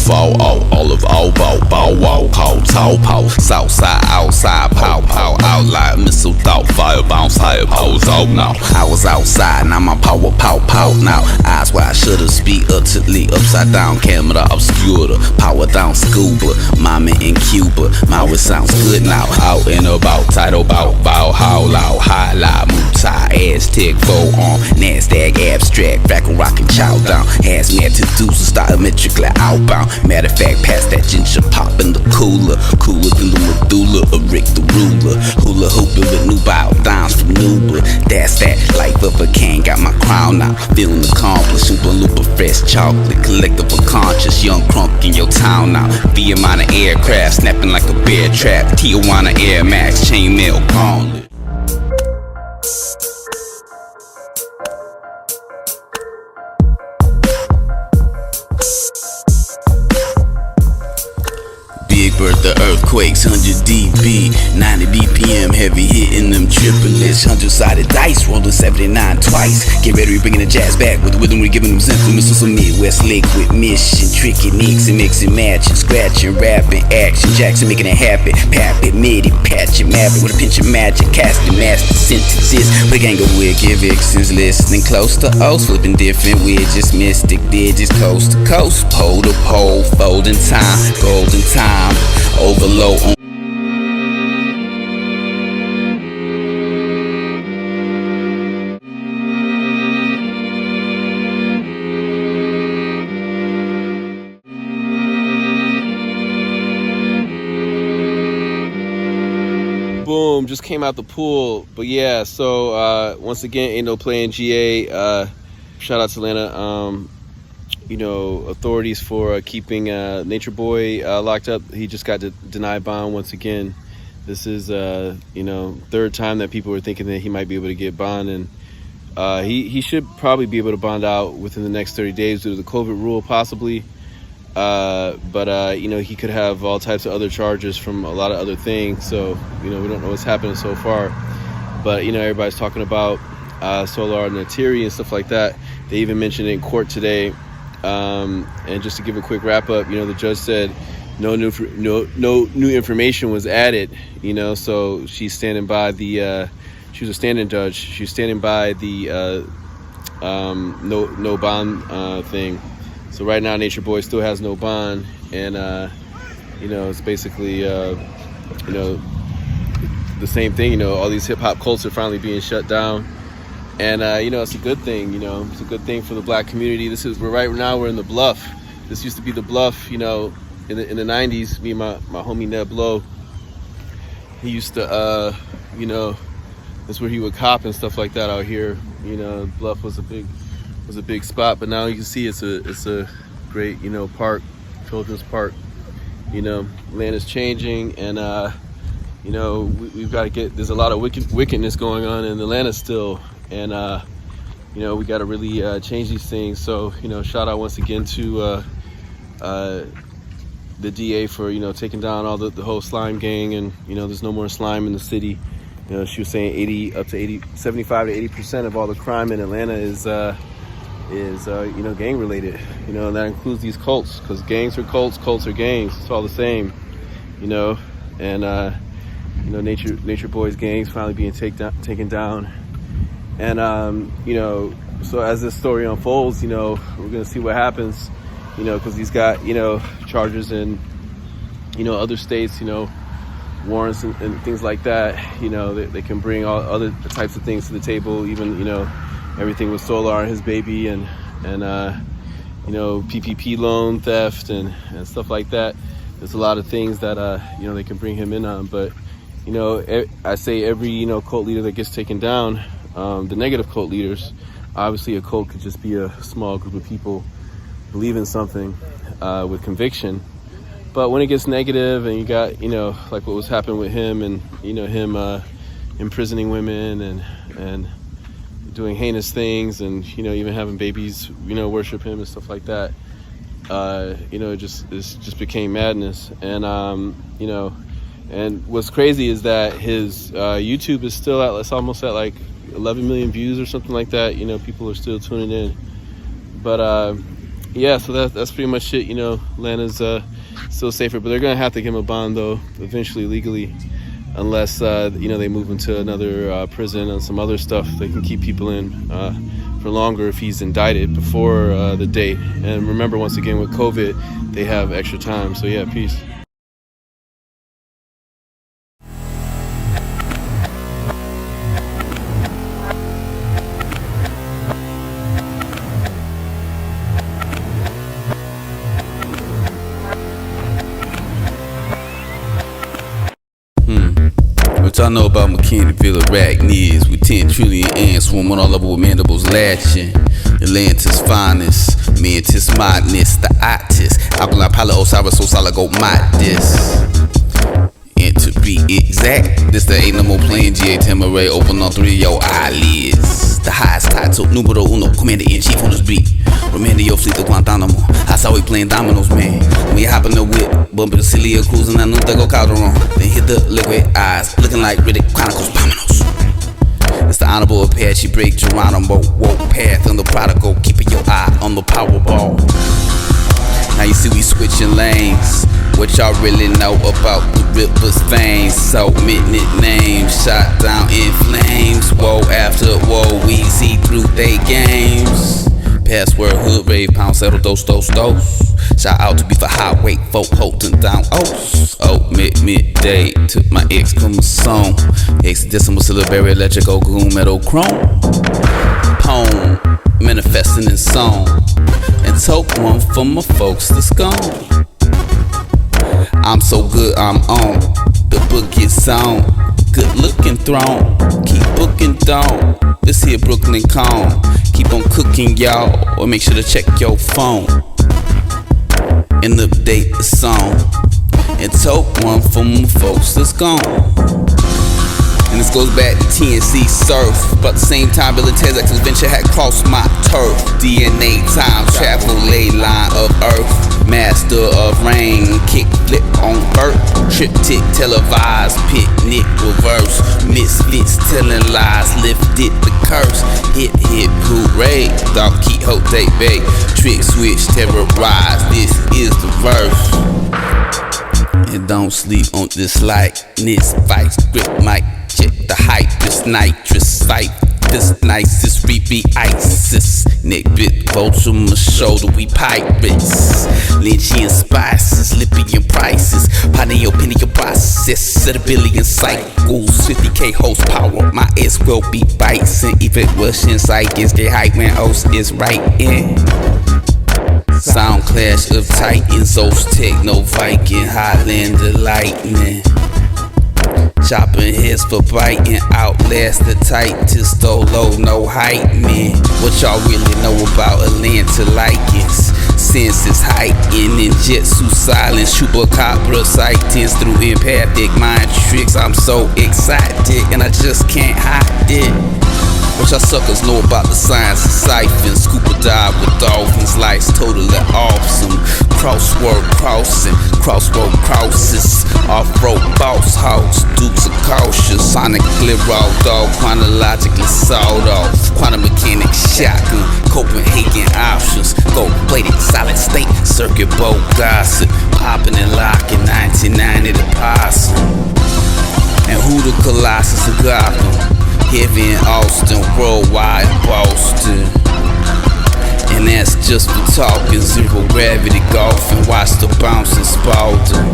fall out, all of all bow wow, call tall pow, south side, outside, pow, outlier, missile thought, fire bounce, higher powers out now. I was outside, now my power, pow, now. Eyes wide, should've speak utterly, upside down, camera obscura, power down, scuba, mama in Cuba, my it sounds good now. Out and about, title bout, bow, howl out, high lie, Mutai, Aztec, forearm, Nasdaq, abstract, freckle rockin', chow down, hazmat to do so diametrically outbound. Matter of fact, pass that ginger pop in the cooler than the medulla of Rick the ruler. Hula hooping with new bow downs from Nuba. That's that life of a king, got my crown now, feeling accomplished. Super looper fresh chocolate, collectible conscious, young crunk in your town now. Via minor aircraft, snapping like a bear trap. Tijuana Air Max, chainmail gauntlet. Big Bertha earthquakes, 100 dB, 90 BPM, heavy hitting them triplets, 100-sided dice, rolling 79 twice. Get ready, we bringing the jazz back with the rhythm, we giving them influence on some Midwest liquid mission, tricky nicks and mixing, matching, scratching, rapping, action, Jackson making it happen, pap it, midi, patch it, map it with a pinch of magic, casting master sentences, with a gang of wicked vixens listening close to us, flipping different widgets, mystic digits, coast to coast, pole to pole, folding time, golden time. Overload on boom, just came out the pool. But yeah, so once again, ain't no play in GA. Shout out to Atlanta. You know, authorities for keeping NATUREBOY locked up. He just got denied bond once again. This is, you know, third time that people were thinking that he might be able to get bond, and he should probably be able to bond out within the next 30 days due to the COVID rule, possibly. But you know, he could have all types of other charges from a lot of other things. So, you know, we don't know what's happening so far. But, you know, everybody's talking about Solar and Natiri and stuff like that. They even mentioned it in court today. And just to give a quick wrap up, you know, the judge said no new information was added, you know, so she's standing by the she was a standing judge, she's standing by the no bond thing. So right now NATUREBOY still has no bond, and you know, it's basically you know, the same thing. You know, all these hip-hop cults are finally being shut down. And, you know, it's a good thing, you know, it's a good thing for the black community. Right now we're in the Bluff. This used to be the Bluff, you know, in the 90s. Me and my homie Ned Blow, he used to, you know, that's where he would cop and stuff like that out here. You know, Bluff was a big spot, but now you can see it's a great, you know, park, children's park. You know, land is changing, and, you know, we've got to there's a lot of wickedness going on in Atlanta still. And, you know, we got to really change these things. So, you know, shout out once again to the DA for, you know, taking down all the whole slime gang. And, you know, there's no more slime in the city. You know, she was saying 75 to 80% of all the crime in Atlanta is you know, gang related. You know, and that includes these cults, because gangs are cults, cults are gangs. It's all the same, you know. And, you know, NATUREBOY's gangs finally being taken down. And, you know, so as this story unfolds, you know, we're going to see what happens, you know, because he's got, you know, charges in, you know, other states, you know, warrants and things like that. You know, they can bring all other types of things to the table, even, you know, everything with Solar and his baby and you know, PPP loan theft and stuff like that. There's a lot of things that, you know, they can bring him in on. But, you know, I say every, you know, cult leader that gets taken down, the negative cult leaders, obviously a cult could just be a small group of people believing something with conviction. But when it gets negative and you got, you know, like what was happening with him and, you know, him imprisoning women and doing heinous things and, you know, even having babies, you know, worship him and stuff like that, you know, it just became madness. And, you know, and what's crazy is that his YouTube is still it's almost at like 11 million views or something like that. You know, people are still tuning in. But yeah, so that's pretty much it. You know, Atlanta's still safer, but they're gonna have to give him a bond though, eventually legally, unless you know, they move him to another prison and some other stuff. They can keep people in for longer if he's indicted before the date. And remember, once again, with COVID, they have extra time. So yeah, peace. What y'all know about McKinneyville arachnids? With 10 trillion ants swarming all over with mandibles latching. Atlantis finest, mantis madness, the otis. Alkaline palo Osiris, Osalago modest. And to be exact, this there ain't no more playing GA Temeray. Open all 3 of your eyelids. The highest title, numero uno, commander-in-chief on this beat. Remember your fleet of Guantanamo. I saw we playing dominoes, man. We hop in the whip, bumping the Celia cruising, I knew they go Calderon. Then hit the liquid eyes, looking like Riddick Chronicles Pominos. It's the Honorable Apache break Geronimo, woke path on the prodigal, keeping your eye on the Powerball. Now you see we switching lanes. What y'all really know about the Ripper's veins? So many names, shot down in flames. Woe after woe, we see through they games. Password hood rave, pound settle dose. Shout out to be for high weight folk holding down midday. Took my ex chromosome. Hexadecimal syllabary electrical gloom metal chrome. Poem manifesting in song. And took one for my folks that's gone. I'm so good, I'm on. The book is on. Good looking throne. Keep booking down. This here Brooklyn Con. Keep on cooking, y'all. Or make sure to check your phone and update the song. And toke one for my folks that's gone. And this goes back to TNC Surf. About the same time Billy Tezak's adventure had crossed my turf. DNA time travel ley line of earth. Master of rain, kick flip on vert. Triptych televised, picnic reverse. Misfits telling lies, lifted the curse. Hit, hooray, Don Quixote Bay. Trick switch, terrorize, this is the verse. And don't sleep on this lightness, vice, grip mic. Check the hype, this nitrous fight. This nicest repeat ISIS. Neck bit, vulture on my shoulder, we pirates. Lynchian spices, Libyan prices. Pineal process, set a billion cycles. 50K horsepower, my S will be bison. Even Russian psychics get hype when Os is right in. Sound clash of titans, Os techno Viking, Highlander lightning. Chopping heads for biting, outlast the tightest, low, no hype, man. What y'all really know about Atlanta likings? Senses heightened in Jetsu silence, chupacabra sightings through empathic mind tricks. I'm so excited and I just can't hide it. What y'all suckers know about the science of siphons? Scuba dive with dolphins, life's totally awesome. Crossword crossing, crossroad crosses. Off-road boss house, dukes are cautious. Sonically raw dog, chronologically sawed off. Quantum mechanics shotgun, Copenhagen options. Gold-plated solid state, circuit boat gossip. Popping and locking, 1990 the possum. And who the Colossus of Gotham? Heavy in Austin, worldwide Boston. And that's just for talking. Zero gravity golf and watch the bouncing Spalding.